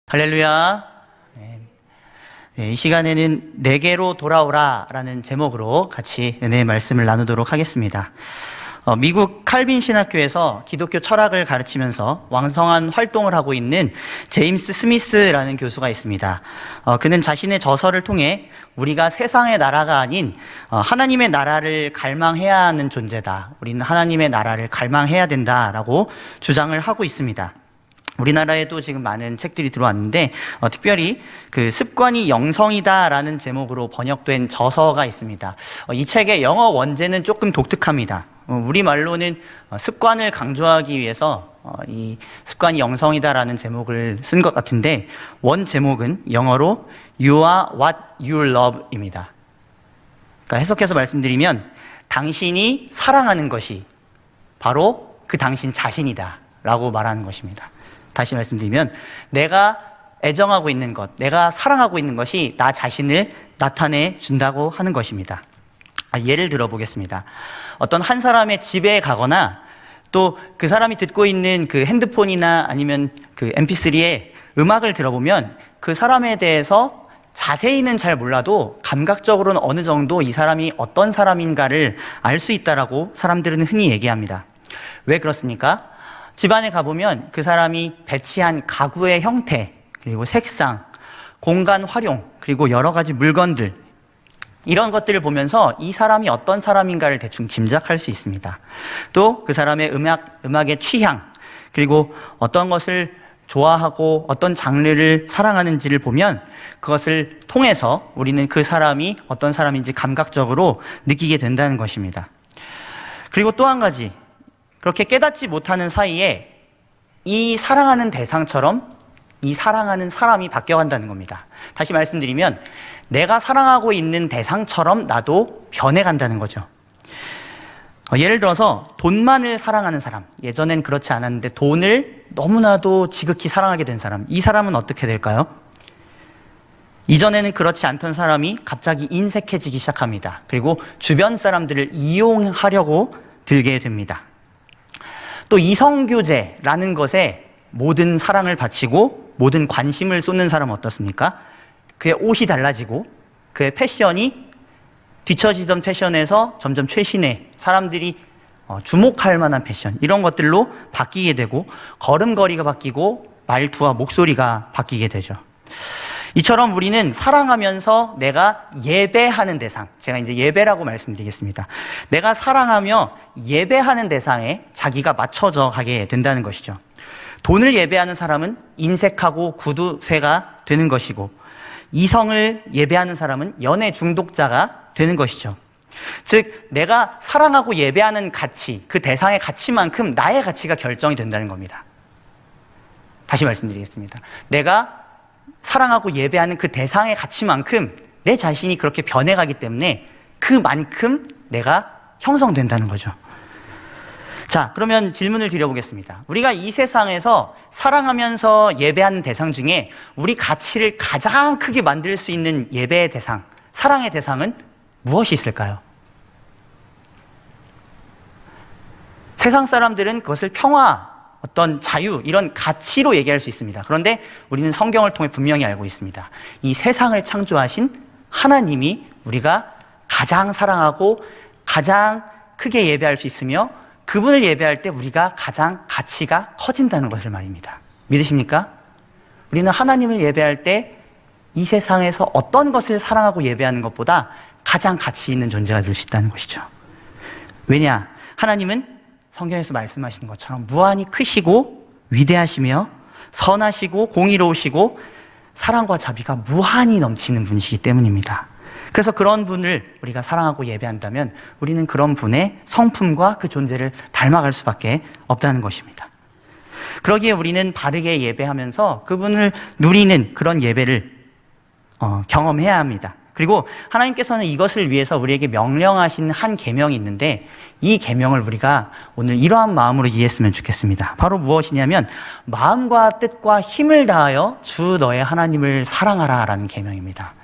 할렐루야. 이 시간에는 내게로 돌아오라 라는 제목으로 같이 은혜의 말씀을 나누도록 하겠습니다. 미국 칼빈 신학교에서 기독교 철학을 가르치면서 왕성한 활동을 하고 있는 제임스 스미스라는 교수가 있습니다. 그는 자신의 저서를 통해 우리가 세상의 나라가 아닌 하나님의 나라를 갈망해야 하는 존재다. 우리는 하나님의 나라를 갈망해야 된다라고 주장을 하고 있습니다. 우리나라에도 지금 많은 책들이 들어왔는데 특별히 그 습관이 영성이다라는 제목으로 번역된 저서가 있습니다. 이 책의 영어 원제는 조금 독특합니다. 우리말로는 습관을 강조하기 위해서 이 습관이 영성이다라는 제목을 쓴 것 같은데 원 제목은 영어로 You are what you love입니다. 그러니까 해석해서 말씀드리면 당신이 사랑하는 것이 바로 그 당신 자신이다 라고 말하는 것입니다. 다시 말씀드리면 내가 애정하고 있는 것, 내가 사랑하고 있는 것이 나 자신을 나타내 준다고 하는 것입니다. 예를 들어 보겠습니다. 어떤 한 사람의 집에 가거나 또 그 사람이 듣고 있는 그 핸드폰이나 아니면 그 MP3에 음악을 들어보면 그 사람에 대해서 자세히는 잘 몰라도 감각적으로는 어느 정도 이 사람이 어떤 사람인가를 알 수 있다라고 사람들은 흔히 얘기합니다. 왜 그렇습니까? 집안에 가보면 그 사람이 배치한 가구의 형태, 그리고 색상, 공간 활용, 그리고 여러 가지 물건들, 이런 것들을 보면서 이 사람이 어떤 사람인가를 대충 짐작할 수 있습니다. 또 그 사람의 음악의 취향, 그리고 어떤 것을 좋아하고 어떤 장르를 사랑하는지를 보면 그것을 통해서 우리는 그 사람이 어떤 사람인지 감각적으로 느끼게 된다는 것입니다. 그리고 또 한 가지, 그렇게 깨닫지 못하는 사이에 이 사랑하는 대상처럼 이 사랑하는 사람이 바뀌어간다는 겁니다. 다시 말씀드리면 내가 사랑하고 있는 대상처럼 나도 변해간다는 거죠. 예를 들어서 돈만을 사랑하는 사람, 예전엔 그렇지 않았는데 돈을 너무나도 지극히 사랑하게 된 사람, 이 사람은 어떻게 될까요? 이전에는 그렇지 않던 사람이 갑자기 인색해지기 시작합니다. 그리고 주변 사람들을 이용하려고 들게 됩니다. 또 이성교제라는 것에 모든 사랑을 바치고 모든 관심을 쏟는 사람은 어떻습니까? 그의 옷이 달라지고 그의 패션이 뒤처지던 패션에서 점점 최신의 사람들이 주목할 만한 패션, 이런 것들로 바뀌게 되고 걸음걸이가 바뀌고 말투와 목소리가 바뀌게 되죠. 이처럼 우리는 사랑하면서 내가 예배하는 대상, 제가 이제 예배라고 말씀드리겠습니다. 내가 사랑하며 예배하는 대상에 자기가 맞춰져 가게 된다는 것이죠. 돈을 예배하는 사람은 인색하고 구두쇠가 되는 것이고, 이성을 예배하는 사람은 연애 중독자가 되는 것이죠. 즉 내가 사랑하고 예배하는 가치, 그 대상의 가치만큼 나의 가치가 결정이 된다는 겁니다. 다시 말씀드리겠습니다. 내가 사랑하고 예배하는 그 대상의 가치만큼 내 자신이 그렇게 변해가기 때문에 그만큼 내가 형성된다는 거죠. 자, 그러면 질문을 드려보겠습니다. 우리가 이 세상에서 사랑하면서 예배하는 대상 중에 우리 가치를 가장 크게 만들 수 있는 예배의 대상, 사랑의 대상은 무엇이 있을까요? 세상 사람들은 그것을 평화, 어떤 자유, 이런 가치로 얘기할 수 있습니다. 그런데 우리는 성경을 통해 분명히 알고 있습니다. 이 세상을 창조하신 하나님이 우리가 가장 사랑하고 가장 크게 예배할 수 있으며 그분을 예배할 때 우리가 가장 가치가 커진다는 것을 말입니다. 믿으십니까? 우리는 하나님을 예배할 때 이 세상에서 어떤 것을 사랑하고 예배하는 것보다 가장 가치 있는 존재가 될 수 있다는 것이죠. 왜냐? 하나님은 성경에서 말씀하시는 것처럼 무한히 크시고 위대하시며 선하시고 공의로우시고 사랑과 자비가 무한히 넘치는 분이시기 때문입니다. 그래서 그런 분을 우리가 사랑하고 예배한다면 우리는 그런 분의 성품과 그 존재를 닮아갈 수밖에 없다는 것입니다. 그러기에 우리는 바르게 예배하면서 그분을 누리는 그런 예배를 경험해야 합니다. 그리고 하나님께서는 이것을 위해서 우리에게 명령하신 한 계명이 있는데 이 계명을 우리가 오늘 이러한 마음으로 이해했으면 좋겠습니다. 바로 무엇이냐면 마음과 뜻과 힘을 다하여 주 너의 하나님을 사랑하라 라는 계명입니다.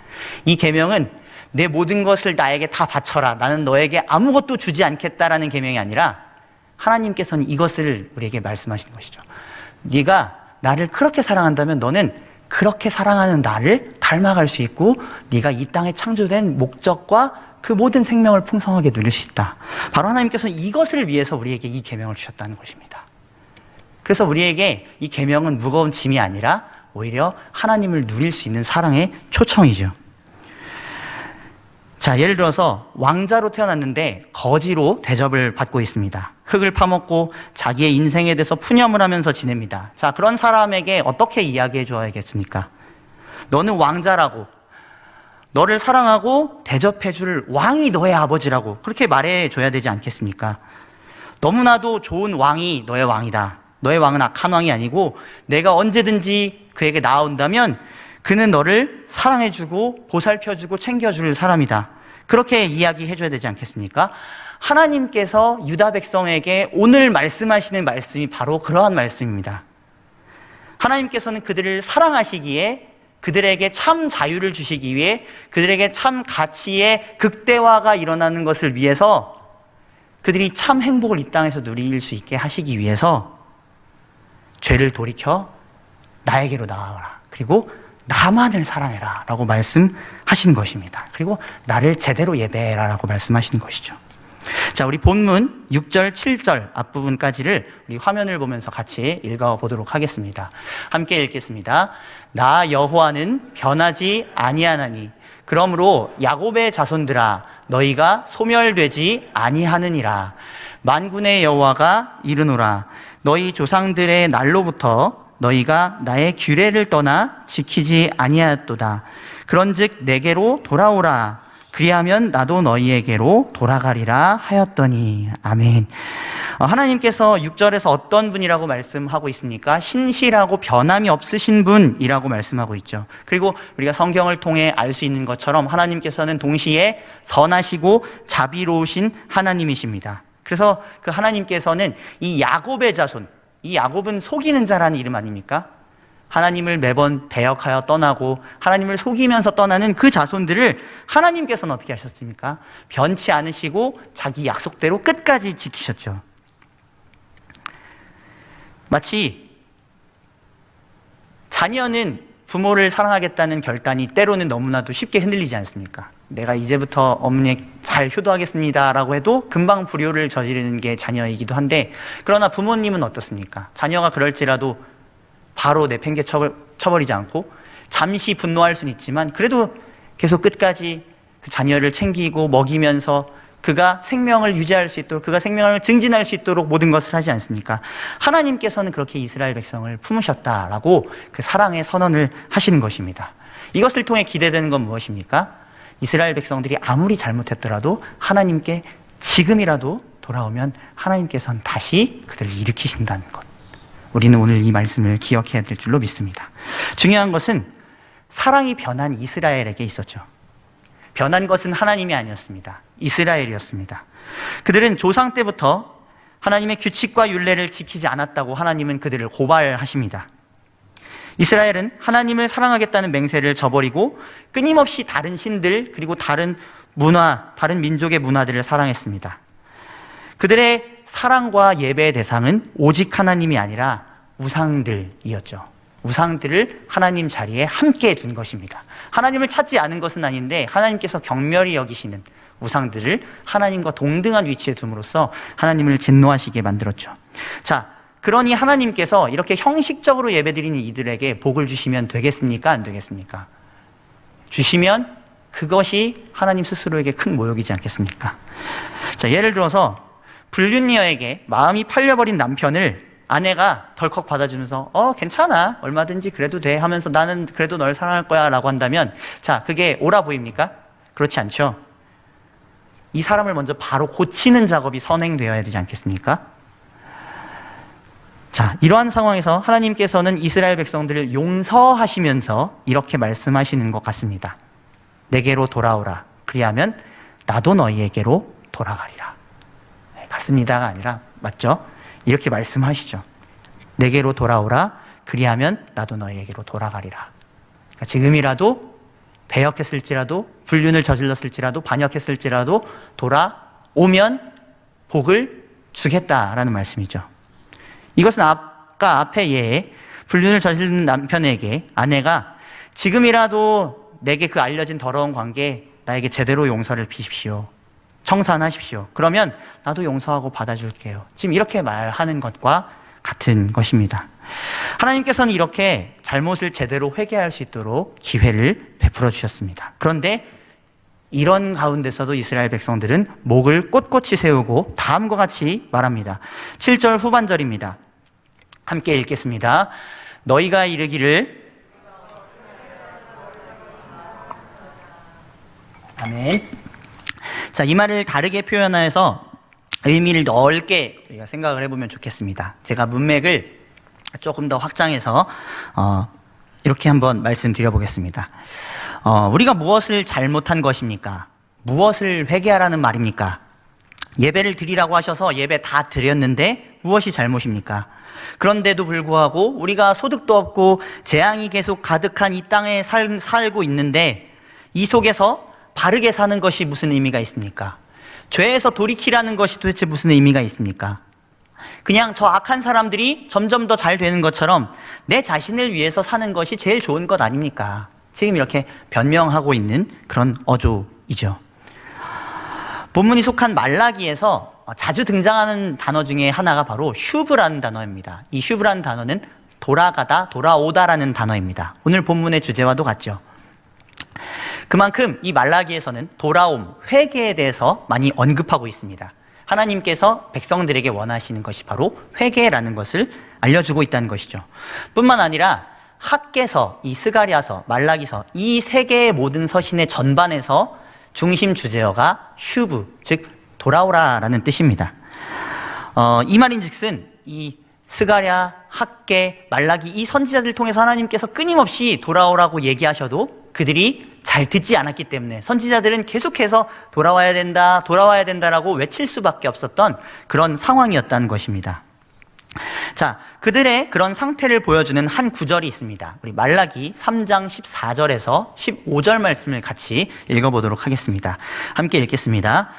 이 계명은 내 모든 것을 나에게 다 바쳐라, 나는 너에게 아무것도 주지 않겠다라는 계명이 아니라 하나님께서는 이것을 우리에게 말씀하시는 것이죠. 네가 나를 그렇게 사랑한다면 너는 그렇게 사랑하는 나를 닮아갈 수 있고 네가 이 땅에 창조된 목적과 그 모든 생명을 풍성하게 누릴 수 있다. 바로 하나님께서 이것을 위해서 우리에게 이 계명을 주셨다는 것입니다. 그래서 우리에게 이 계명은 무거운 짐이 아니라 오히려 하나님을 누릴 수 있는 사랑의 초청이죠. 자, 예를 들어서 왕자로 태어났는데 거지로 대접을 받고 있습니다. 흙을 파먹고 자기의 인생에 대해서 푸념을 하면서 지냅니다. 자, 그런 사람에게 어떻게 이야기해 줘야겠습니까? 너는 왕자라고, 너를 사랑하고 대접해 줄 왕이 너의 아버지라고 그렇게 말해 줘야 되지 않겠습니까? 너무나도 좋은 왕이 너의 왕이다. 너의 왕은 악한 왕이 아니고 내가 언제든지 그에게 나아온다면 그는 너를 사랑해주고 보살펴주고 챙겨줄 사람이다. 그렇게 이야기해줘야 되지 않겠습니까? 하나님께서 유다 백성에게 오늘 말씀하시는 말씀이 바로 그러한 말씀입니다. 하나님께서는 그들을 사랑하시기에 그들에게 참 자유를 주시기 위해 그들에게 참 가치의 극대화가 일어나는 것을 위해서 그들이 참 행복을 이 땅에서 누릴 수 있게 하시기 위해서 죄를 돌이켜 나에게로 나아오라. 그리고 나만을 사랑해라 라고 말씀하신 것입니다. 그리고 나를 제대로 예배해라 라고 말씀하시는 것이죠. 자, 우리 본문 6절, 7절 앞부분까지를 우리 화면을 보면서 같이 읽어보도록 하겠습니다. 함께 읽겠습니다. 나 여호와는 변하지 아니하나니 그러므로 야곱의 자손들아 너희가 소멸되지 아니하느니라. 만군의 여호와가 이르노라. 너희 조상들의 날로부터 너희가 나의 규례를 떠나 지키지 아니하였도다. 그런즉 내게로 돌아오라. 그리하면 나도 너희에게로 돌아가리라 하였더니. 아멘. 하나님께서 6절에서 어떤 분이라고 말씀하고 있습니까? 신실하고 변함이 없으신 분이라고 말씀하고 있죠. 그리고 우리가 성경을 통해 알 수 있는 것처럼 하나님께서는 동시에 선하시고 자비로우신 하나님이십니다. 그래서 그 하나님께서는 이 야곱의 자손, 이 야곱은 속이는 자라는 이름 아닙니까? 하나님을 매번 배역하여 떠나고 하나님을 속이면서 떠나는 그 자손들을 하나님께서는 어떻게 하셨습니까? 변치 않으시고 자기 약속대로 끝까지 지키셨죠. 마치 자녀는 부모를 사랑하겠다는 결단이 때로는 너무나도 쉽게 흔들리지 않습니까? 내가 이제부터 어머니 잘 효도하겠습니다 라고 해도 금방 불효를 저지르는 게 자녀이기도 한데, 그러나 부모님은 어떻습니까? 자녀가 그럴지라도 바로 내팽개 쳐버리지 않고 잠시 분노할 수는 있지만 그래도 계속 끝까지 그 자녀를 챙기고 먹이면서 그가 생명을 유지할 수 있도록, 그가 생명을 증진할 수 있도록 모든 것을 하지 않습니까? 하나님께서는 그렇게 이스라엘 백성을 품으셨다라고 그 사랑의 선언을 하시는 것입니다. 이것을 통해 기대되는 건 무엇입니까? 이스라엘 백성들이 아무리 잘못했더라도 하나님께 지금이라도 돌아오면 하나님께서는 다시 그들을 일으키신다는 것. 우리는 오늘 이 말씀을 기억해야 될 줄로 믿습니다. 중요한 것은 사랑이 변한 이스라엘에게 있었죠. 변한 것은 하나님이 아니었습니다. 이스라엘이었습니다. 그들은 조상 때부터 하나님의 규칙과 율례를 지키지 않았다고 하나님은 그들을 고발하십니다. 이스라엘은 하나님을 사랑하겠다는 맹세를 저버리고 끊임없이 다른 신들 그리고 다른 문화, 다른 민족의 문화들을 사랑했습니다. 그들의 사랑과 예배의 대상은 오직 하나님이 아니라 우상들이었죠. 우상들을 하나님 자리에 함께 둔 것입니다. 하나님을 찾지 않은 것은 아닌데 하나님께서 경멸히 여기시는 우상들을 하나님과 동등한 위치에 둠으로써 하나님을 진노하시게 만들었죠. 자, 그러니 하나님께서 이렇게 형식적으로 예배드리는 이들에게 복을 주시면 되겠습니까? 안 되겠습니까? 주시면 그것이 하나님 스스로에게 큰 모욕이지 않겠습니까? 자, 예를 들어서 불륜녀에게 마음이 팔려버린 남편을 아내가 덜컥 받아주면서 괜찮아, 얼마든지 그래도 돼 하면서 나는 그래도 널 사랑할 거야 라고 한다면, 자, 그게 옳아 보입니까? 그렇지 않죠. 이 사람을 먼저 바로 고치는 작업이 선행되어야 되지 않겠습니까? 자, 이러한 상황에서 하나님께서는 이스라엘 백성들을 용서하시면서 이렇게 말씀하시는 것 같습니다. 내게로 돌아오라. 그리하면 나도 너희에게로 돌아가리라. 같습니다가 아니라, 맞죠? 이렇게 말씀하시죠. 내게로 돌아오라. 그리하면 나도 너희에게로 돌아가리라. 그러니까 지금이라도 배역했을지라도, 불륜을 저질렀을지라도, 반역했을지라도 돌아오면 복을 주겠다라는 말씀이죠. 이것은 아까 앞의 예에 불륜을 저지른 남편에게 아내가 지금이라도 내게 그 알려진 더러운 관계 나에게 제대로 용서를 비십시오. 청산하십시오. 그러면 나도 용서하고 받아줄게요. 지금 이렇게 말하는 것과 같은 것입니다. 하나님께서는 이렇게 잘못을 제대로 회개할 수 있도록 기회를 베풀어 주셨습니다. 그런데 이런 가운데서도 이스라엘 백성들은 목을 꼿꼿이 세우고 다음과 같이 말합니다. 7절 후반절입니다. 함께 읽겠습니다. 너희가 이르기를 아멘. 자, 이 말을 다르게 표현해서 의미를 넓게 우리가 생각을 해보면 좋겠습니다. 제가 문맥을 조금 더 확장해서 이렇게 한번 말씀드려보겠습니다. 우리가 무엇을 잘못한 것입니까? 무엇을 회개하라는 말입니까? 예배를 드리라고 하셔서 예배 다 드렸는데 무엇이 잘못입니까? 그런데도 불구하고 우리가 소득도 없고 재앙이 계속 가득한 이 땅에 살고 있는데 이 속에서 바르게 사는 것이 무슨 의미가 있습니까? 죄에서 돌이키라는 것이 도대체 무슨 의미가 있습니까? 그냥 저 악한 사람들이 점점 더 잘 되는 것처럼 내 자신을 위해서 사는 것이 제일 좋은 것 아닙니까? 지금 이렇게 변명하고 있는 그런 어조이죠. 본문이 속한 말라기에서 자주 등장하는 단어 중에 하나가 바로 슈브라는 단어입니다. 이 슈브라는 단어는 돌아가다, 돌아오다라는 단어입니다. 오늘 본문의 주제와도 같죠. 그만큼 이 말라기에서는 돌아옴, 회개에 대해서 많이 언급하고 있습니다. 하나님께서 백성들에게 원하시는 것이 바로 회개라는 것을 알려주고 있다는 것이죠. 뿐만 아니라 학개서, 이 스가랴서, 말라기서 이 세 개의 모든 서신의 전반에서 중심 주제어가 슈브, 즉 돌아오라라는 뜻입니다. 이 말인즉슨 이 스가랴, 학개, 말라기 이 선지자들을 통해서 하나님께서 끊임없이 돌아오라고 얘기하셔도 그들이 잘 듣지 않았기 때문에 선지자들은 계속해서 돌아와야 된다, 돌아와야 된다라고 외칠 수밖에 없었던 그런 상황이었다는 것입니다. 자, 그들의 그런 상태를 보여주는 한 구절이 있습니다. 우리 말라기 3장 14절에서 15절 말씀을 같이 읽어보도록 하겠습니다. 함께 읽겠습니다.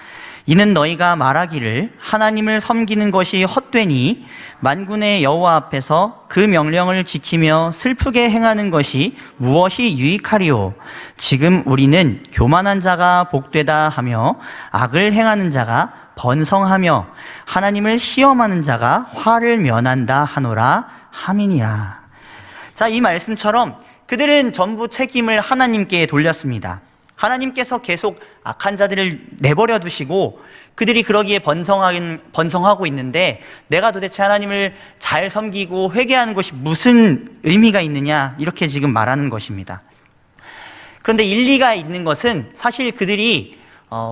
이는 너희가 말하기를 하나님을 섬기는 것이 헛되니 만군의 여호와 앞에서 그 명령을 지키며 슬프게 행하는 것이 무엇이 유익하리요? 지금 우리는 교만한 자가 복되다 하며 악을 행하는 자가 번성하며 하나님을 시험하는 자가 화를 면한다 하노라 함이니라. 자, 이 말씀처럼 그들은 전부 책임을 하나님께 돌렸습니다. 하나님께서 계속 악한 자들을 내버려 두시고 그들이 그러기에 번성하고 있는데 내가 도대체 하나님을 잘 섬기고 회개하는 것이 무슨 의미가 있느냐, 이렇게 지금 말하는 것입니다. 그런데 일리가 있는 것은 사실 그들이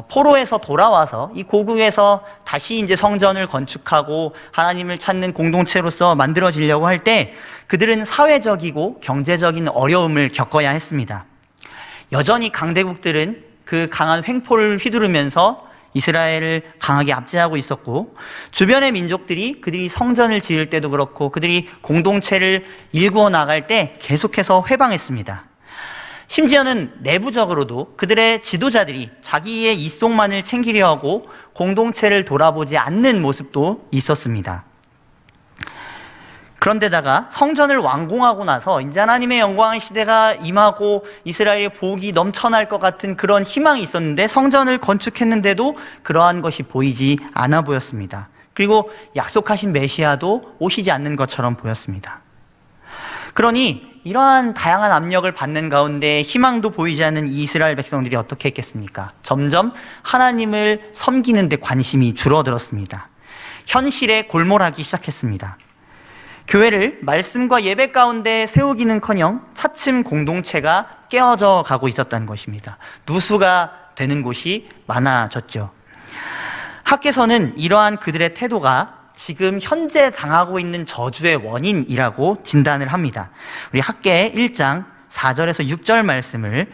포로에서 돌아와서 이 고국에서 다시 이제 성전을 건축하고 하나님을 찾는 공동체로서 만들어지려고 할 때 그들은 사회적이고 경제적인 어려움을 겪어야 했습니다. 여전히 강대국들은 그 강한 횡포를 휘두르면서 이스라엘을 강하게 압제하고 있었고 주변의 민족들이 그들이 성전을 지을 때도 그렇고 그들이 공동체를 일구어 나갈 때 계속해서 회방했습니다. 심지어는 내부적으로도 그들의 지도자들이 자기의 이속만을 챙기려 하고 공동체를 돌아보지 않는 모습도 있었습니다. 그런데다가 성전을 완공하고 나서 이제 하나님의 영광의 시대가 임하고 이스라엘의 복이 넘쳐날 것 같은 그런 희망이 있었는데 성전을 건축했는데도 그러한 것이 보이지 않아 보였습니다. 그리고 약속하신 메시아도 오시지 않는 것처럼 보였습니다. 그러니 이러한 다양한 압력을 받는 가운데 희망도 보이지 않는 이스라엘 백성들이 어떻게 했겠습니까? 점점 하나님을 섬기는 데 관심이 줄어들었습니다. 현실에 골몰하기 시작했습니다. 교회를 말씀과 예배 가운데 세우기는커녕 차츰 공동체가 깨어져 가고 있었다는 것입니다. 누수가 되는 곳이 많아졌죠. 학개서는 이러한 그들의 태도가 지금 현재 당하고 있는 저주의 원인이라고 진단을 합니다. 우리 학개 1장 4절에서 6절 말씀을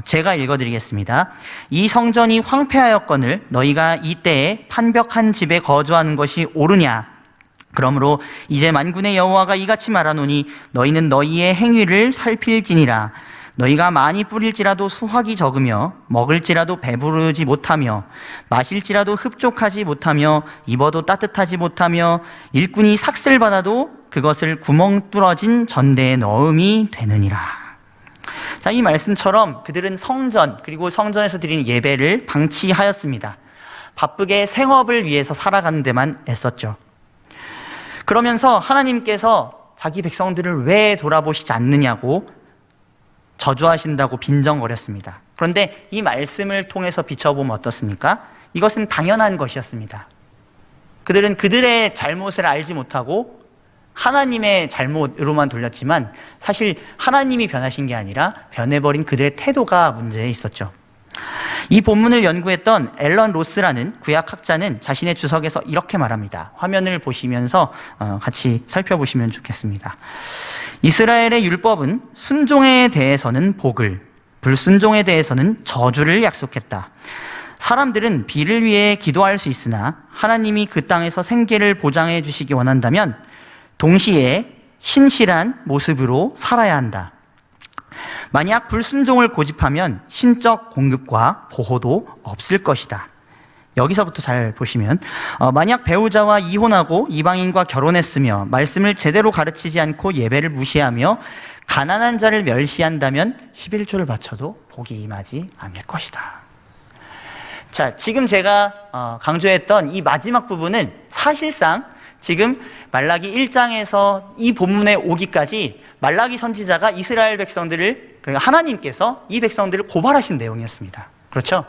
제가 읽어드리겠습니다. 이 성전이 황폐하였거늘 너희가 이때에 판벽한 집에 거주하는 것이 옳으냐? 그러므로 이제 만군의 여호와가 이같이 말하노니 너희는 너희의 행위를 살필지니라. 너희가 많이 뿌릴지라도 수확이 적으며 먹을지라도 배부르지 못하며 마실지라도 흡족하지 못하며 입어도 따뜻하지 못하며 일꾼이 삭슬받아도 그것을 구멍 뚫어진 전대에 넣음이 되느니라. 자, 이 말씀처럼 그들은 성전, 그리고 성전에서 드리는 예배를 방치하였습니다. 바쁘게 생업을 위해서 살아가는 데만 애썼죠. 그러면서 하나님께서 자기 백성들을 왜 돌아보시지 않느냐고 저주하신다고 빈정거렸습니다. 그런데 이 말씀을 통해서 비춰보면 어떻습니까? 이것은 당연한 것이었습니다. 그들은 그들의 잘못을 알지 못하고 하나님의 잘못으로만 돌렸지만 사실 하나님이 변하신 게 아니라 변해버린 그들의 태도가 문제에 있었죠. 이 본문을 연구했던 앨런 로스라는 구약학자는 자신의 주석에서 이렇게 말합니다. 화면을 보시면서 같이 살펴보시면 좋겠습니다. 이스라엘의 율법은 순종에 대해서는 복을, 불순종에 대해서는 저주를 약속했다. 사람들은 비를 위해 기도할 수 있으나 하나님이 그 땅에서 생계를 보장해 주시기 원한다면 동시에 신실한 모습으로 살아야 한다. 만약 불순종을 고집하면 신적 공급과 보호도 없을 것이다. 여기서부터 잘 보시면 만약 배우자와 이혼하고 이방인과 결혼했으며 말씀을 제대로 가르치지 않고 예배를 무시하며 가난한 자를 멸시한다면 11조를 바쳐도 복이 임하지 않을 것이다. 자, 지금 제가 강조했던 이 마지막 부분은 사실상 지금 말라기 1장에서 이 본문에 오기까지 말라기 선지자가 이스라엘 백성들을, 그러니까 하나님께서 이 백성들을 고발하신 내용이었습니다. 그렇죠?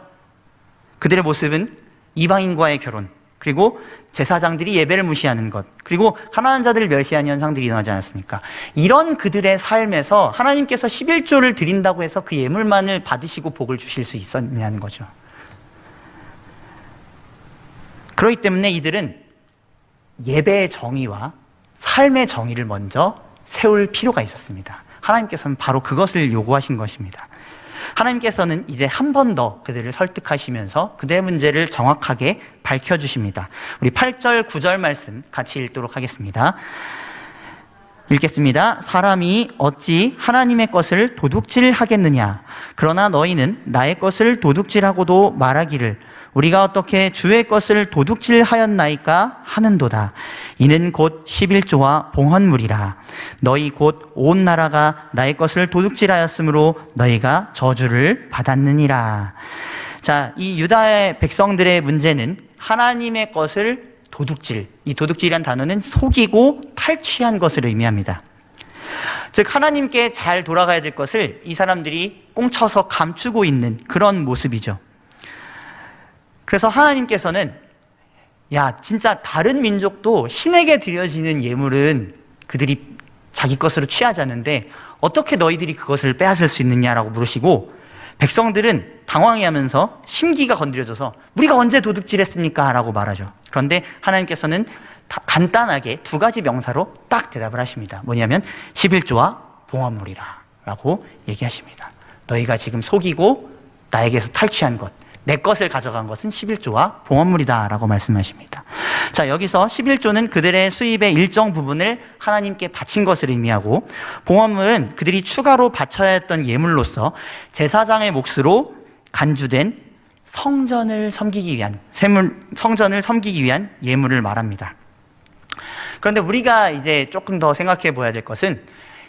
그들의 모습은 이방인과의 결혼, 그리고 제사장들이 예배를 무시하는 것, 그리고 가난한 자들을 멸시하는 현상들이 일어나지 않았습니까? 이런 그들의 삶에서 하나님께서 11조를 드린다고 해서 그 예물만을 받으시고 복을 주실 수 있었냐는 거죠. 그렇기 때문에 이들은 예배의 정의와 삶의 정의를 먼저 세울 필요가 있었습니다. 하나님께서는 바로 그것을 요구하신 것입니다. 하나님께서는 이제 한 번 더 그들을 설득하시면서 그들의 문제를 정확하게 밝혀주십니다. 우리 8절, 9절 말씀 같이 읽도록 하겠습니다. 읽겠습니다. 사람이 어찌 하나님의 것을 도둑질하겠느냐? 그러나 너희는 나의 것을 도둑질하고도 말하기를 우리가 어떻게 주의 것을 도둑질하였나이까 하는도다. 이는 곧 11조와 봉헌물이라. 너희 곧 온 나라가 나의 것을 도둑질하였으므로 너희가 저주를 받았느니라. 자, 이 유다의 백성들의 문제는 하나님의 것을 도둑질, 이 도둑질이란 단어는 속이고 탈취한 것을 의미합니다. 즉 하나님께 잘 돌아가야 될 것을 이 사람들이 꽁쳐서 감추고 있는 그런 모습이죠. 그래서 하나님께서는 야, 진짜 다른 민족도 신에게 드려지는 예물은 그들이 자기 것으로 취하지 않는데 어떻게 너희들이 그것을 빼앗을 수 있느냐라고 물으시고, 백성들은 당황해하면서 심기가 건드려져서 우리가 언제 도둑질했습니까? 라고 말하죠. 그런데 하나님께서는 간단하게 두 가지 명사로 딱 대답을 하십니다. 뭐냐면 11조와 봉헌물이라 라고 얘기하십니다. 너희가 지금 속이고 나에게서 탈취한 것, 내 것을 가져간 것은 11조와 봉헌물이다 라고 말씀하십니다. 자, 여기서 11조는 그들의 수입의 일정 부분을 하나님께 바친 것을 의미하고, 봉헌물은 그들이 추가로 바쳐야 했던 예물로서 제사장의 몫으로 간주된 성전을 섬기기 위한 성전을 섬기기 위한 예물을 말합니다. 그런데 우리가 이제 조금 더 생각해 보아야 될 것은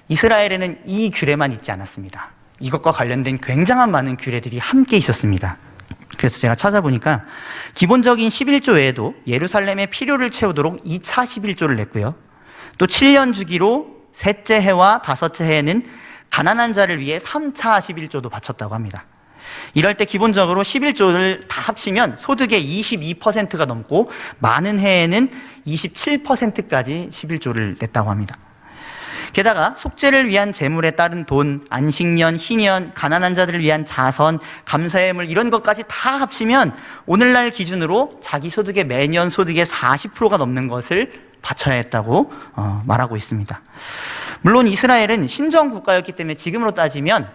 이스라엘에는 이 규례만 있지 않았습니다. 이것과 관련된 굉장한 많은 규례들이 함께 있었습니다. 그래서 제가 찾아보니까 기본적인 11조 외에도 예루살렘의 필요를 채우도록 2차 11조를 냈고요. 또 7년 주기로 셋째 해와 다섯째 해에는 가난한 자를 위해 3차 11조도 바쳤다고 합니다. 이럴 때 기본적으로 11조를 다 합치면 소득의 22%가 넘고 많은 해에는 27%까지 11조를 냈다고 합니다. 게다가 속죄를 위한 제물에 따른 돈, 안식년, 희년, 가난한 자들을 위한 자선, 감사예물 이런 것까지 다 합치면 오늘날 기준으로 자기 소득의 매년 소득의 40%가 넘는 것을 바쳐야 했다고 말하고 있습니다. 물론 이스라엘은 신정 국가였기 때문에 지금으로 따지면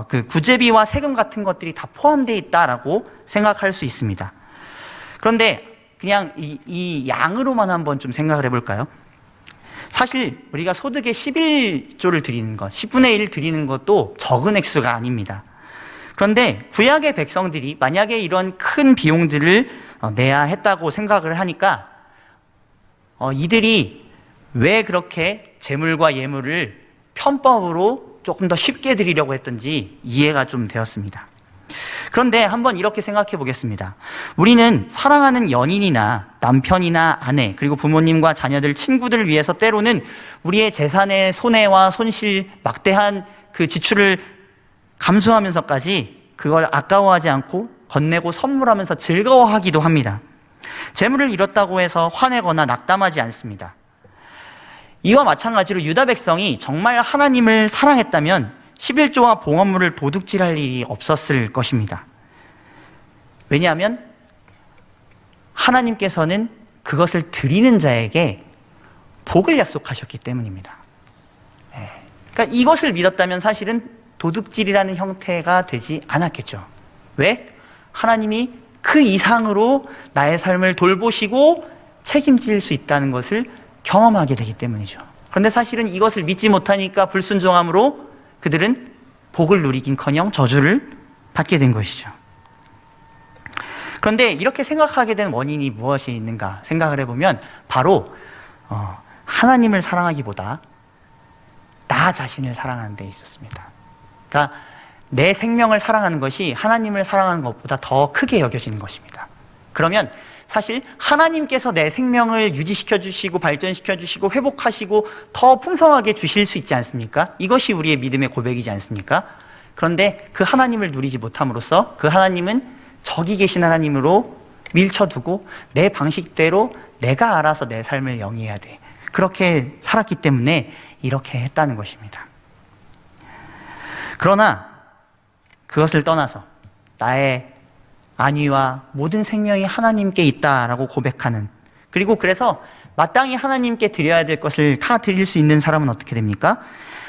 그 구제비와 세금 같은 것들이 다 포함되어 있다라고 생각할 수 있습니다. 그런데 그냥 이 양으로만 한번 좀 생각을 해볼까요? 사실 우리가 소득의 11조를 드리는 것, 10분의 1 드리는 것도 적은 액수가 아닙니다. 그런데 구약의 백성들이 만약에 이런 큰 비용들을 내야 했다고 생각을 하니까 이들이 왜 그렇게 제물과 예물을 편법으로 조금 더 쉽게 드리려고 했던지 이해가 좀 되었습니다. 그런데 한번 이렇게 생각해 보겠습니다. 우리는 사랑하는 연인이나 남편이나 아내, 그리고 부모님과 자녀들, 친구들을 위해서 때로는 우리의 재산의 손해와 손실, 막대한 그 지출을 감수하면서까지 그걸 아까워하지 않고 건네고 선물하면서 즐거워하기도 합니다. 재물을 잃었다고 해서 화내거나 낙담하지 않습니다. 이와 마찬가지로 유다 백성이 정말 하나님을 사랑했다면 11조와 봉헌물을 도둑질할 일이 없었을 것입니다. 왜냐하면 하나님께서는 그것을 드리는 자에게 복을 약속하셨기 때문입니다. 그러니까 이것을 믿었다면 사실은 도둑질이라는 형태가 되지 않았겠죠. 왜? 하나님이 그 이상으로 나의 삶을 돌보시고 책임질 수 있다는 것을 경험하게 되기 때문이죠. 그런데 사실은 이것을 믿지 못하니까 불순종함으로 그들은 복을 누리긴커녕 저주를 받게 된 것이죠. 그런데 이렇게 생각하게 된 원인이 무엇이 있는가 생각을 해보면 바로 하나님을 사랑하기보다 나 자신을 사랑하는 데 있었습니다. 그러니까 내 생명을 사랑하는 것이 하나님을 사랑하는 것보다 더 크게 여겨지는 것입니다. 그러면 사실 하나님께서 내 생명을 유지시켜 주시고 발전시켜 주시고 회복하시고 더 풍성하게 주실 수 있지 않습니까? 이것이 우리의 믿음의 고백이지 않습니까? 그런데 그 하나님을 누리지 못함으로써 그 하나님은 저기 계신 하나님으로 밀쳐두고 내 방식대로 내가 알아서 내 삶을 영위해야 돼. 그렇게 살았기 때문에 이렇게 했다는 것입니다. 그러나 그것을 떠나서 나의 안위와 모든 생명이 하나님께 있다라고 고백하는, 그리고 그래서 마땅히 하나님께 드려야 될 것을 다 드릴 수 있는 사람은 어떻게 됩니까?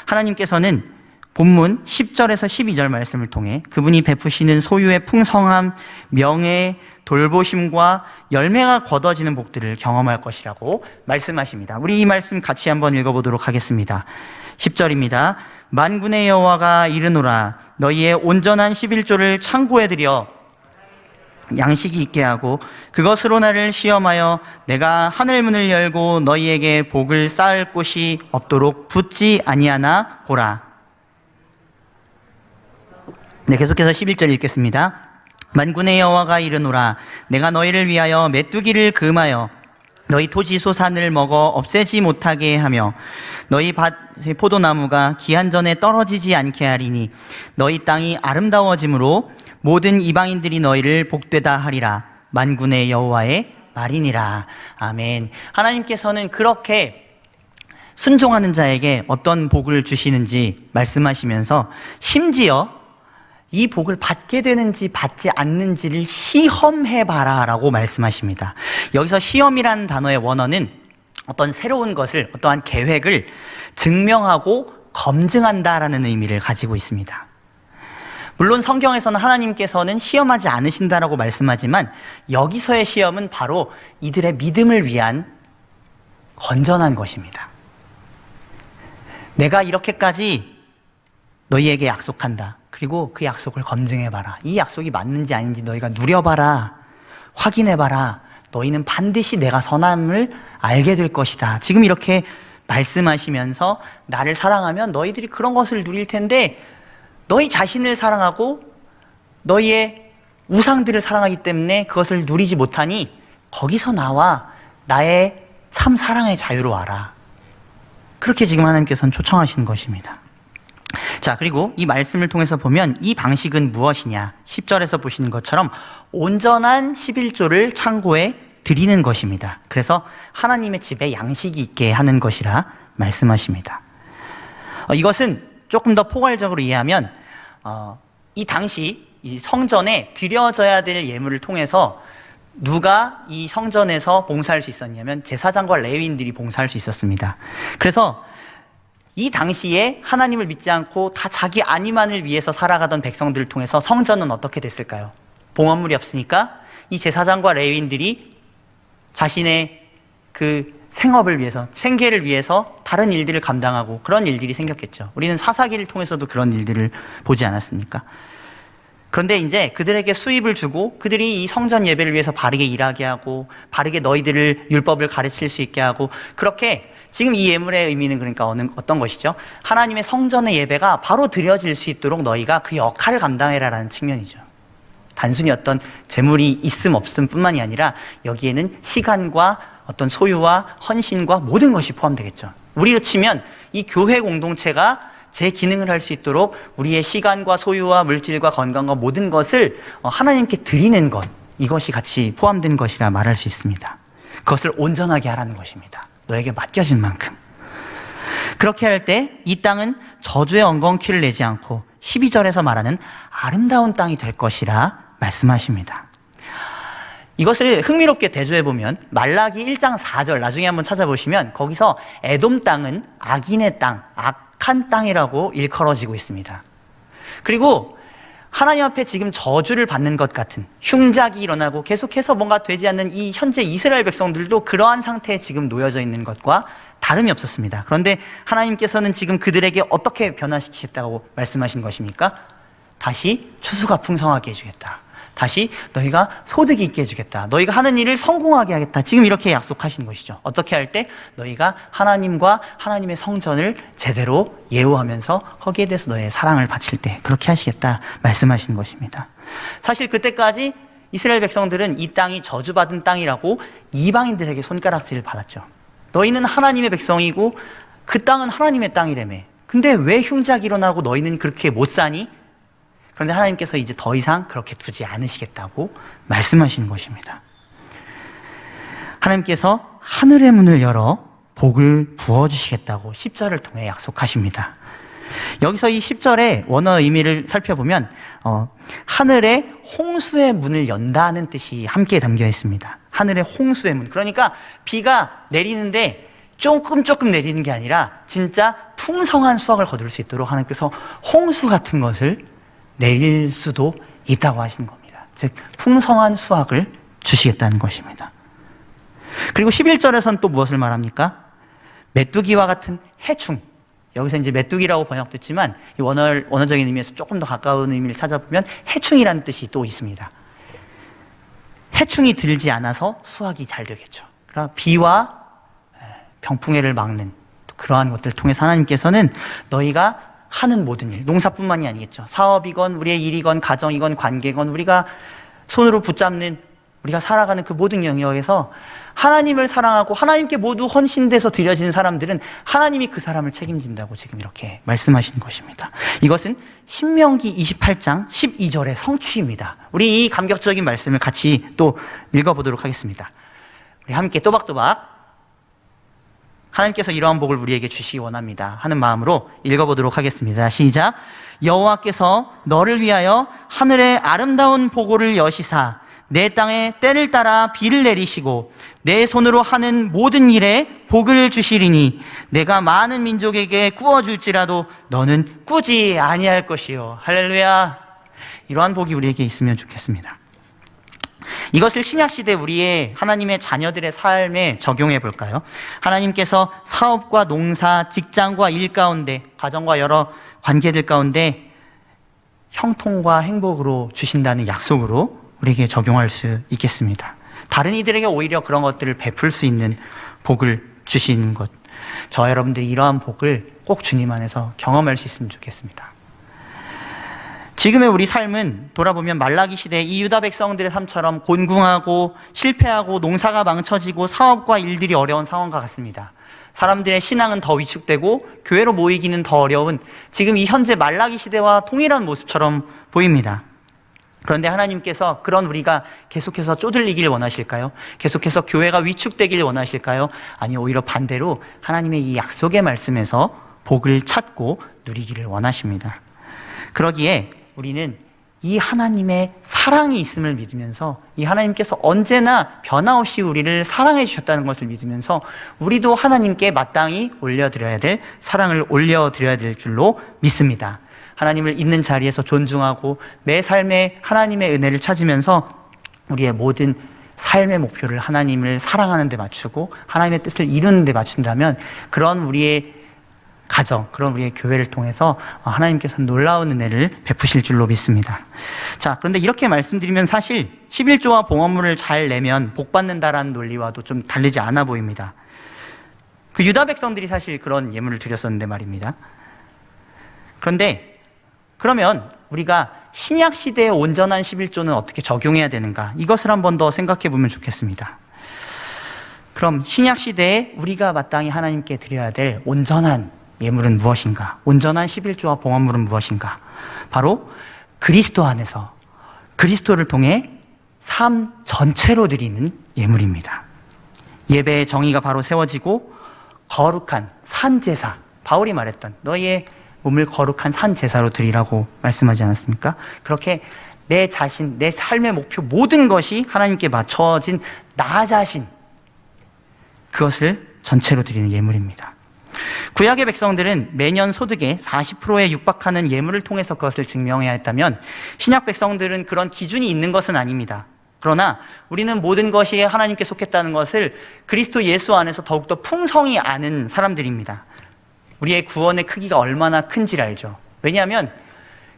하나님께서는 본문 10절에서 12절 말씀을 통해 그분이 베푸시는 소유의 풍성함, 명예, 돌보심과 열매가 거둬지는 복들을 경험할 것이라고 말씀하십니다. 우리 이 말씀 같이 한번 읽어보도록 하겠습니다. 10절입니다. 만군의 여호와가 이르노라, 너희의 온전한 11조를 창고에 들여 양식이 있게 하고 그것으로 나를 시험하여 내가 하늘문을 열고 너희에게 복을 쌓을 곳이 없도록 붙지 아니하나 보라. 네, 계속해서 11절 읽겠습니다. 만군의 여호와가 이르노라, 내가 너희를 위하여 메뚜기를 금하여 너희 토지 소산을 먹어 없애지 못하게 하며 너희 밭의 포도나무가 기한 전에 떨어지지 않게 하리니 너희 땅이 아름다워짐으로 모든 이방인들이 너희를 복되다 하리라. 만군의 여호와의 말이니라. 아멘. 하나님께서는 그렇게 순종하는 자에게 어떤 복을 주시는지 말씀하시면서 심지어 이 복을 받게 되는지 받지 않는지를 시험해봐라 라고 말씀하십니다. 여기서 시험이라는 단어의 원어는 어떤 새로운 것을, 어떠한 계획을 증명하고 검증한다라는 의미를 가지고 있습니다. 물론 성경에서는 하나님께서는 시험하지 않으신다라고 말씀하지만 여기서의 시험은 바로 이들의 믿음을 위한 건전한 것입니다. 내가 이렇게까지 너희에게 약속한다. 그리고 그 약속을 검증해봐라. 이 약속이 맞는지 아닌지 너희가 누려봐라. 확인해봐라. 너희는 반드시 내가 선함을 알게 될 것이다. 지금 이렇게 말씀하시면서 나를 사랑하면 너희들이 그런 것을 누릴 텐데 너희 자신을 사랑하고 너희의 우상들을 사랑하기 때문에 그것을 누리지 못하니 거기서 나와 나의 참 사랑의 자유로 와라. 그렇게 지금 하나님께서는 초청하시는 것입니다. 자, 그리고 이 말씀을 통해서 보면 이 방식은 무엇이냐? 10절에서 보시는 것처럼 온전한 11조를 창고에 드리는 것입니다. 그래서 하나님의 집에 양식이 있게 하는 것이라 말씀하십니다. 이것은 조금 더 포괄적으로 이해하면 이 당시 이 성전에 드려져야 될 예물을 통해서 누가 이 성전에서 봉사할 수 있었냐면 제사장과 레위인들이 봉사할 수 있었습니다. 그래서 이 당시에 하나님을 믿지 않고 다 자기 안위만을 위해서 살아가던 백성들을 통해서 성전은 어떻게 됐을까요? 봉헌물이 없으니까 이 제사장과 레위인들이 자신의 그 생업을 위해서, 생계를 위해서 다른 일들을 감당하고 그런 일들이 생겼겠죠. 우리는 사사기를 통해서도 그런 일들을 보지 않았습니까? 그런데 이제 그들에게 수입을 주고 그들이 이 성전 예배를 위해서 바르게 일하게 하고 바르게 너희들을 율법을 가르칠 수 있게 하고 그렇게 지금 이 예물의 의미는 그러니까 어떤 것이죠? 하나님의 성전의 예배가 바로 드려질 수 있도록 너희가 그 역할을 감당해라라는 측면이죠. 단순히 어떤 재물이 있음 없음 뿐만이 아니라 여기에는 시간과 어떤 소유와 헌신과 모든 것이 포함되겠죠. 우리로 치면 이 교회 공동체가 제 기능을 할 수 있도록 우리의 시간과 소유와 물질과 건강과 모든 것을 하나님께 드리는 것, 이것이 같이 포함된 것이라 말할 수 있습니다. 그것을 온전하게 하라는 것입니다. 너에게 맡겨진 만큼. 그렇게 할 때 이 땅은 저주의 엉겅퀴를 내지 않고 12절에서 말하는 아름다운 땅이 될 것이라 말씀하십니다. 이것을 흥미롭게 대조해보면 말라기 1장 4절 나중에 한번 찾아보시면 거기서 에돔 땅은 악인의 땅, 악한 땅이라고 일컬어지고 있습니다. 그리고 하나님 앞에 지금 저주를 받는 것 같은 흉작이 일어나고 계속해서 뭔가 되지 않는 이 현재 이스라엘 백성들도 그러한 상태에 지금 놓여져 있는 것과 다름이 없었습니다. 그런데 하나님께서는 지금 그들에게 어떻게 변화시키겠다고 말씀하신 것입니까? 다시 추수가 풍성하게 해주겠다. 다시 너희가 소득이 있게 해주겠다. 너희가 하는 일을 성공하게 하겠다. 지금 이렇게 약속하신 것이죠. 어떻게 할 때? 너희가 하나님과 하나님의 성전을 제대로 예우하면서 거기에 대해서 너의 사랑을 바칠 때 그렇게 하시겠다 말씀하신 것입니다. 사실 그때까지 이스라엘 백성들은 이 땅이 저주받은 땅이라고 이방인들에게 손가락질을 받았죠. 너희는 하나님의 백성이고 그 땅은 하나님의 땅이라며. 근데 왜 흉작이 일어나고 너희는 그렇게 못 사니? 그런데 하나님께서 이제 더 이상 그렇게 두지 않으시겠다고 말씀하시는 것입니다. 하나님께서 하늘의 문을 열어 복을 부어주시겠다고 10절을 통해 약속하십니다. 여기서 이 10절의 원어 의미를 살펴보면 하늘의 홍수의 문을 연다는 뜻이 함께 담겨 있습니다. 하늘의 홍수의 문. 그러니까 비가 내리는데 조금 내리는 게 아니라 진짜 풍성한 수확을 거둘 수 있도록 하나님께서 홍수 같은 것을 내릴 수도 있다고 하시는 겁니다. 즉 풍성한 수확을 주시겠다는 것입니다. 그리고 11절에서는 또 무엇을 말합니까? 메뚜기와 같은 해충. 여기서 이제 메뚜기라고 번역됐지만 이 원어적인 의미에서 조금 더 가까운 의미를 찾아보면 해충이라는 뜻이 또 있습니다. 해충이 들지 않아서 수확이 잘 되겠죠. 그러니까 비와 병풍해를 막는 그러한 것들을 통해서 하나님께서는 너희가 하는 모든 일, 농사뿐만이 아니겠죠. 사업이건 우리의 일이건 가정이건 관계건 우리가 손으로 붙잡는 우리가 살아가는 그 모든 영역에서 하나님을 사랑하고 하나님께 모두 헌신돼서 드려지는 사람들은 하나님이 그 사람을 책임진다고 지금 이렇게 말씀하시는 것입니다. 이것은 신명기 28장 12절의 성취입니다. 우리 이 감격적인 말씀을 같이 또 읽어보도록 하겠습니다. 우리 함께 또박또박 하나님께서 이러한 복을 우리에게 주시기 원합니다 하는 마음으로 읽어보도록 하겠습니다. 시작. 여호와께서 너를 위하여 하늘의 아름다운 보고를 여시사 내 땅에 때를 따라 비를 내리시고 내 손으로 하는 모든 일에 복을 주시리니 내가 많은 민족에게 꾸어줄지라도 너는 꾸지 아니할 것이요. 할렐루야. 이러한 복이 우리에게 있으면 좋겠습니다. 이것을 신약시대 우리의 하나님의 자녀들의 삶에 적용해 볼까요? 하나님께서 사업과 농사, 직장과 일 가운데, 가정과 여러 관계들 가운데 형통과 행복으로 주신다는 약속으로 우리에게 적용할 수 있겠습니다. 다른 이들에게 오히려 그런 것들을 베풀 수 있는 복을 주시는 것, 저와 여러분들이 이러한 복을 꼭 주님 안에서 경험할 수 있으면 좋겠습니다. 지금의 우리 삶은 돌아보면 말라기 시대 이 유다 백성들의 삶처럼 곤궁하고 실패하고 농사가 망쳐지고 사업과 일들이 어려운 상황과 같습니다. 사람들의 신앙은 더 위축되고 교회로 모이기는 더 어려운 지금 이 현재 말라기 시대와 동일한 모습처럼 보입니다. 그런데 하나님께서 그런 우리가 계속해서 쪼들리길 원하실까요? 계속해서 교회가 위축되길 원하실까요? 아니, 오히려 반대로 하나님의 이 약속의 말씀에서 복을 찾고 누리기를 원하십니다. 그러기에 우리는 이 하나님의 사랑이 있음을 믿으면서 이 하나님께서 언제나 변함없이 우리를 사랑해 주셨다는 것을 믿으면서 우리도 하나님께 마땅히 올려드려야 될 사랑을 올려드려야 될 줄로 믿습니다. 하나님을 있는 자리에서 존중하고 매 삶에 하나님의 은혜를 찾으면서 우리의 모든 삶의 목표를 하나님을 사랑하는 데 맞추고 하나님의 뜻을 이루는 데 맞춘다면 그런 우리의 가정, 그런 우리의 교회를 통해서 하나님께서 놀라운 은혜를 베푸실 줄로 믿습니다. 자, 그런데 이렇게 말씀드리면 사실 11조와 봉헌물을 잘 내면 복 받는다라는 논리와도 좀 다르지 않아 보입니다. 그 유다 백성들이 사실 그런 예물을 드렸었는데 말입니다. 그런데 그러면 우리가 신약 시대의 온전한 11조는 어떻게 적용해야 되는가? 이것을 한 번 더 생각해 보면 좋겠습니다. 그럼 신약 시대에 우리가 마땅히 하나님께 드려야 될 온전한 예물은 무엇인가? 온전한 11조와 봉헌물은 무엇인가? 바로 그리스도 안에서 그리스도를 통해 삶 전체로 드리는 예물입니다. 예배의 정의가 바로 세워지고 거룩한 산제사, 바울이 말했던 너희의 몸을 거룩한 산제사로 드리라고 말씀하지 않았습니까? 그렇게 내 자신, 내 삶의 목표 모든 것이 하나님께 맞춰진 나 자신, 그것을 전체로 드리는 예물입니다. 구약의 백성들은 매년 소득의 40%에 육박하는 예물을 통해서 그것을 증명해야 했다면 신약 백성들은 그런 기준이 있는 것은 아닙니다. 그러나 우리는 모든 것이 하나님께 속했다는 것을 그리스도 예수 안에서 더욱더 풍성히 아는 사람들입니다. 우리의 구원의 크기가 얼마나 큰지를 알죠. 왜냐하면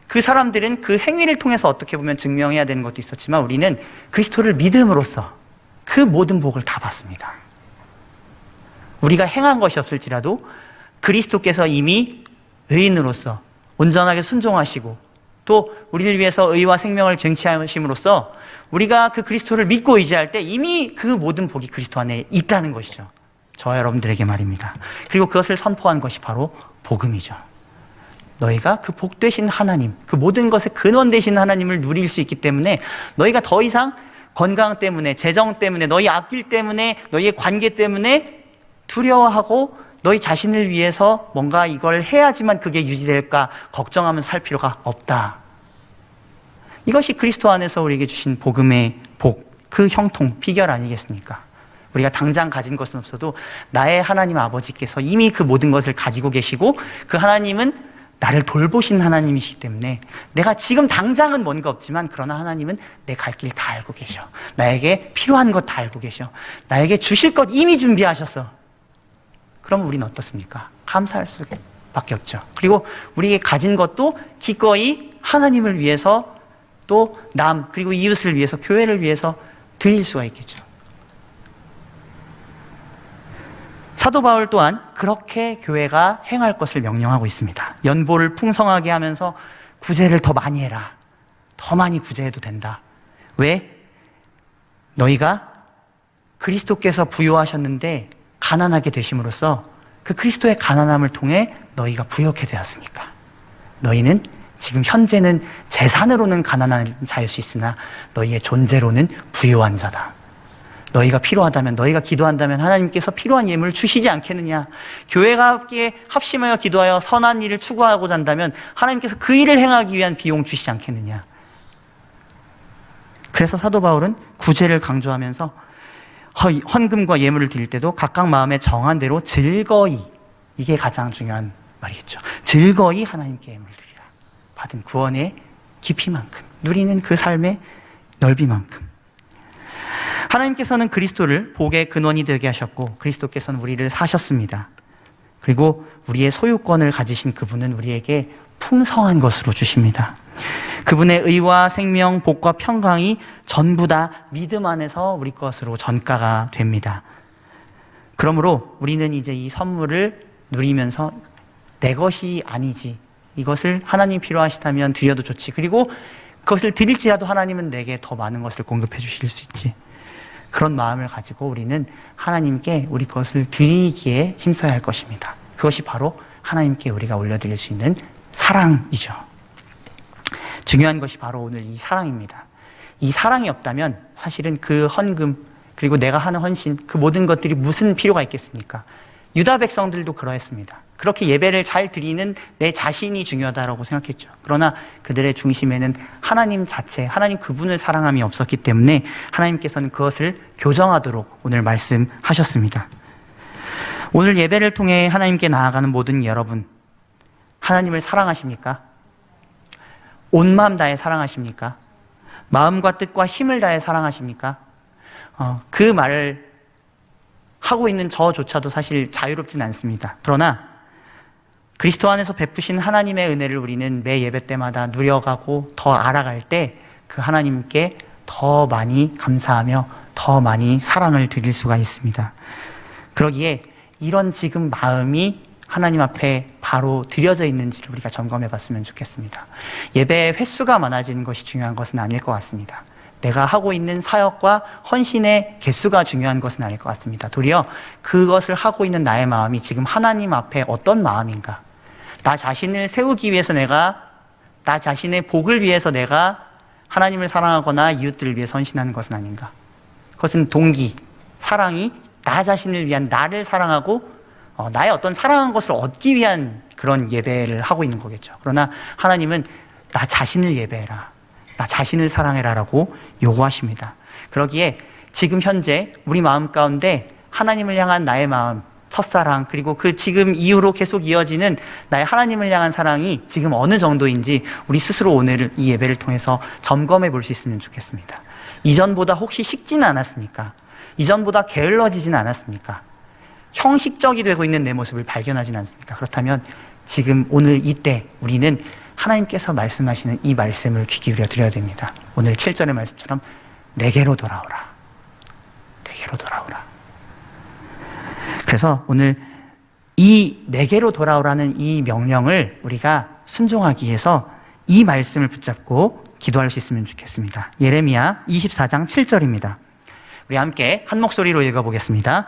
그 사람들은 그 행위를 통해서 어떻게 보면 증명해야 되는 것도 있었지만 우리는 그리스도를 믿음으로써 그 모든 복을 다 받습니다. 우리가 행한 것이 없을지라도 그리스도께서 이미 의인으로서 온전하게 순종하시고 또 우리를 위해서 의와 생명을 쟁취하심으로써 우리가 그 그리스도를 믿고 의지할 때 이미 그 모든 복이 그리스도 안에 있다는 것이죠. 저와 여러분들에게 말입니다. 그리고 그것을 선포한 것이 바로 복음이죠. 너희가 그 복 되신 하나님, 그 모든 것의 근원 되신 하나님을 누릴 수 있기 때문에 너희가 더 이상 건강 때문에, 재정 때문에, 너희 앞길 때문에, 너희의 관계 때문에 두려워하고 너희 자신을 위해서 뭔가 이걸 해야지만 그게 유지될까 걱정하면서 살 필요가 없다. 이것이 그리스도 안에서 우리에게 주신 복음의 복, 그 형통, 비결 아니겠습니까? 우리가 당장 가진 것은 없어도 나의 하나님 아버지께서 이미 그 모든 것을 가지고 계시고 그 하나님은 나를 돌보신 하나님이시기 때문에 내가 지금 당장은 뭔가 없지만 그러나 하나님은 내 갈 길 다 알고 계셔. 나에게 필요한 것 다 알고 계셔. 나에게 주실 것 이미 준비하셨어. 그럼 우리는 어떻습니까? 감사할 수밖에 없죠. 그리고 우리에게 가진 것도 기꺼이 하나님을 위해서 또 남 그리고 이웃을 위해서 교회를 위해서 드릴 수가 있겠죠. 사도 바울 또한 그렇게 교회가 행할 것을 명령하고 있습니다. 연보를 풍성하게 하면서 구제를 더 많이 해라. 더 많이 구제해도 된다. 왜? 너희가 그리스도께서 부요하셨는데 가난하게 되심으로써 그 그리스도의 가난함을 통해 너희가 부요케 되었으니까. 너희는 지금 현재는 재산으로는 가난한 자일 수 있으나 너희의 존재로는 부요한 자다. 너희가 필요하다면, 너희가 기도한다면 하나님께서 필요한 예물을 주시지 않겠느냐. 교회가 함께 합심하여 기도하여 선한 일을 추구하고자 한다면 하나님께서 그 일을 행하기 위한 비용 주시지 않겠느냐. 그래서 사도 바울은 구제를 강조하면서 헌금과 예물을 드릴 때도 각각 마음에 정한 대로 즐거이, 이게 가장 중요한 말이겠죠. 즐거이 하나님께 예물을 드리라. 받은 구원의 깊이만큼, 누리는 그 삶의 넓이만큼. 하나님께서는 그리스도를 복의 근원이 되게 하셨고 그리스도께서는 우리를 사셨습니다. 그리고 우리의 소유권을 가지신 그분은 우리에게 풍성한 것으로 주십니다. 그분의 의와 생명, 복과 평강이 전부 다 믿음 안에서 우리 것으로 전가가 됩니다. 그러므로 우리는 이제 이 선물을 누리면서 내 것이 아니지, 이것을 하나님 필요하시다면 드려도 좋지, 그리고 그것을 드릴지라도 하나님은 내게 더 많은 것을 공급해 주실 수 있지, 그런 마음을 가지고 우리는 하나님께 우리 것을 드리기에 힘써야 할 것입니다. 그것이 바로 하나님께 우리가 올려드릴 수 있는 사랑이죠. 중요한 것이 바로 오늘 이 사랑입니다. 이 사랑이 없다면 사실은 그 헌금 그리고 내가 하는 헌신, 그 모든 것들이 무슨 필요가 있겠습니까? 유다 백성들도 그러했습니다. 그렇게 예배를 잘 드리는 내 자신이 중요하다고 생각했죠. 그러나 그들의 중심에는 하나님 자체, 하나님 그분을 사랑함이 없었기 때문에 하나님께서는 그것을 교정하도록 오늘 말씀하셨습니다. 오늘 예배를 통해 하나님께 나아가는 모든 여러분, 하나님을 사랑하십니까? 온 마음 다해 사랑하십니까? 마음과 뜻과 힘을 다해 사랑하십니까? 그 말을 하고 있는 저조차도 사실 자유롭진 않습니다. 그러나 그리스도 안에서 베푸신 하나님의 은혜를 우리는 매 예배 때마다 누려가고 더 알아갈 때 그 하나님께 더 많이 감사하며 더 많이 사랑을 드릴 수가 있습니다. 그러기에 이런 지금 마음이 하나님 앞에 바로 드려져 있는지를 우리가 점검해 봤으면 좋겠습니다. 예배의 횟수가 많아지는 것이 중요한 것은 아닐 것 같습니다. 내가 하고 있는 사역과 헌신의 개수가 중요한 것은 아닐 것 같습니다. 도리어 그것을 하고 있는 나의 마음이 지금 하나님 앞에 어떤 마음인가? 나 자신을 세우기 위해서 나 자신의 복을 위해서 내가 하나님을 사랑하거나 이웃들을 위해 헌신하는 것은 아닌가? 그것은 동기, 사랑이 나 자신을 위한 나를 사랑하고 나의 어떤 사랑한 것을 얻기 위한 그런 예배를 하고 있는 거겠죠. 그러나 하나님은 나 자신을 예배해라, 나 자신을 사랑해라 라고 요구하십니다. 그러기에 지금 현재 우리 마음 가운데 하나님을 향한 나의 마음, 첫사랑, 그리고 그 지금 이후로 계속 이어지는 나의 하나님을 향한 사랑이 지금 어느 정도인지 우리 스스로 오늘 이 예배를 통해서 점검해 볼 수 있으면 좋겠습니다. 이전보다 혹시 식지는 않았습니까? 이전보다 게을러지지는 않았습니까? 형식적이 되고 있는 내 모습을 발견하지는 않습니까? 그렇다면 지금 오늘 이때 우리는 하나님께서 말씀하시는 이 말씀을 귀 기울여 드려야 됩니다. 오늘 7절의 말씀처럼 내게로 돌아오라, 내게로 돌아오라. 그래서 오늘 이 내게로 돌아오라는 이 명령을 우리가 순종하기 위해서 이 말씀을 붙잡고 기도할 수 있으면 좋겠습니다. 예레미야 24장 7절입니다. 우리 함께 한 목소리로 읽어보겠습니다.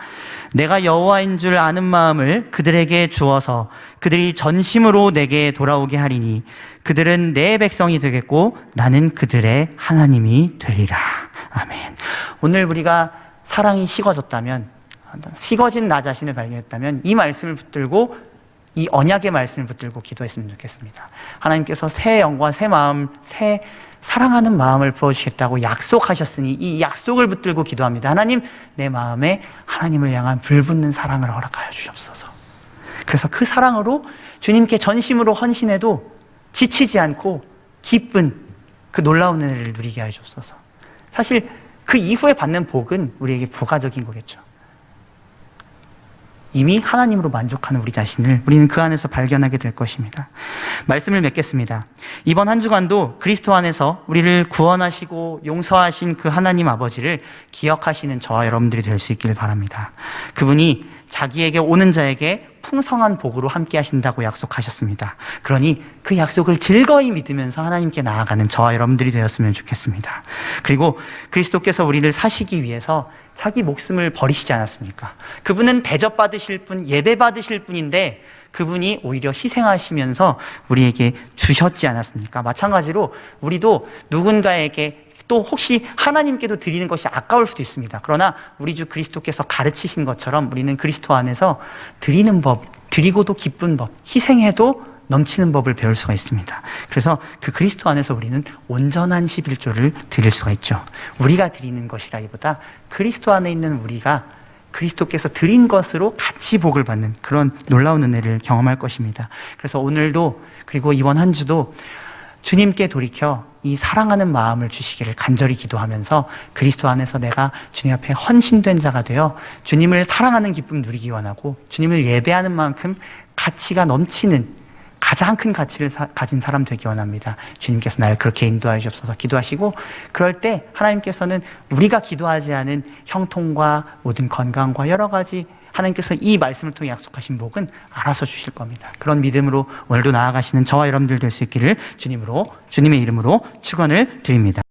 내가 여호와인 줄 아는 마음을 그들에게 주어서 그들이 전심으로 내게 돌아오게 하리니 그들은 내 백성이 되겠고 나는 그들의 하나님이 되리라. 아멘. 오늘 우리가 사랑이 식어졌다면, 식어진 나 자신을 발견했다면 이 말씀을 붙들고, 이 언약의 말씀을 붙들고 기도했으면 좋겠습니다. 하나님께서 새 영과 새 마음, 새 사랑하는 마음을 부어주시겠다고 약속하셨으니 이 약속을 붙들고 기도합니다. 하나님, 내 마음에 하나님을 향한 불붙는 사랑을 허락하여 주시옵소서. 그래서 그 사랑으로 주님께 전심으로 헌신해도 지치지 않고 기쁜 그 놀라운 은혜를 누리게 하여 주옵소서. 사실 그 이후에 받는 복은 우리에게 부가적인 거겠죠. 이미 하나님으로 만족하는 우리 자신을 우리는 그 안에서 발견하게 될 것입니다. 말씀을 맺겠습니다. 이번 한 주간도 그리스도 안에서 우리를 구원하시고 용서하신 그 하나님 아버지를 기억하시는 저와 여러분들이 될 수 있기를 바랍니다. 그분이 자기에게 오는 자에게 풍성한 복으로 함께 하신다고 약속하셨습니다. 그러니 그 약속을 즐거이 믿으면서 하나님께 나아가는 저와 여러분들이 되었으면 좋겠습니다. 그리고 그리스도께서 우리를 사시기 위해서 자기 목숨을 버리시지 않았습니까? 그분은 대접받으실 분, 예배받으실 분인데 그분이 오히려 희생하시면서 우리에게 주셨지 않았습니까? 마찬가지로 우리도 누군가에게 또 혹시 하나님께도 드리는 것이 아까울 수도 있습니다. 그러나 우리 주 그리스도께서 가르치신 것처럼 우리는 그리스도 안에서 드리는 법, 드리고도 기쁜 법, 희생해도 넘치는 법을 배울 수가 있습니다. 그래서 그 그리스도 안에서 우리는 온전한 11조를 드릴 수가 있죠. 우리가 드리는 것이라기보다 그리스도 안에 있는 우리가 그리스도께서 드린 것으로 같이 복을 받는 그런 놀라운 은혜를 경험할 것입니다. 그래서 오늘도 그리고 이번 한 주도 주님께 돌이켜 이 사랑하는 마음을 주시기를 간절히 기도하면서 그리스도 안에서 내가 주님 앞에 헌신된 자가 되어 주님을 사랑하는 기쁨 누리기 원하고 주님을 예배하는 만큼 가치가 넘치는 가장 큰 가치를 가진 사람 되기 원합니다. 주님께서 나를 그렇게 인도하여 주옵소서. 기도하시고 그럴 때 하나님께서는 우리가 기도하지 않은 형통과 모든 건강과 여러 가지 하나님께서 이 말씀을 통해 약속하신 복은 알아서 주실 겁니다. 그런 믿음으로 오늘도 나아가시는 저와 여러분들 될 수 있기를 주님의 이름으로 축원을 드립니다.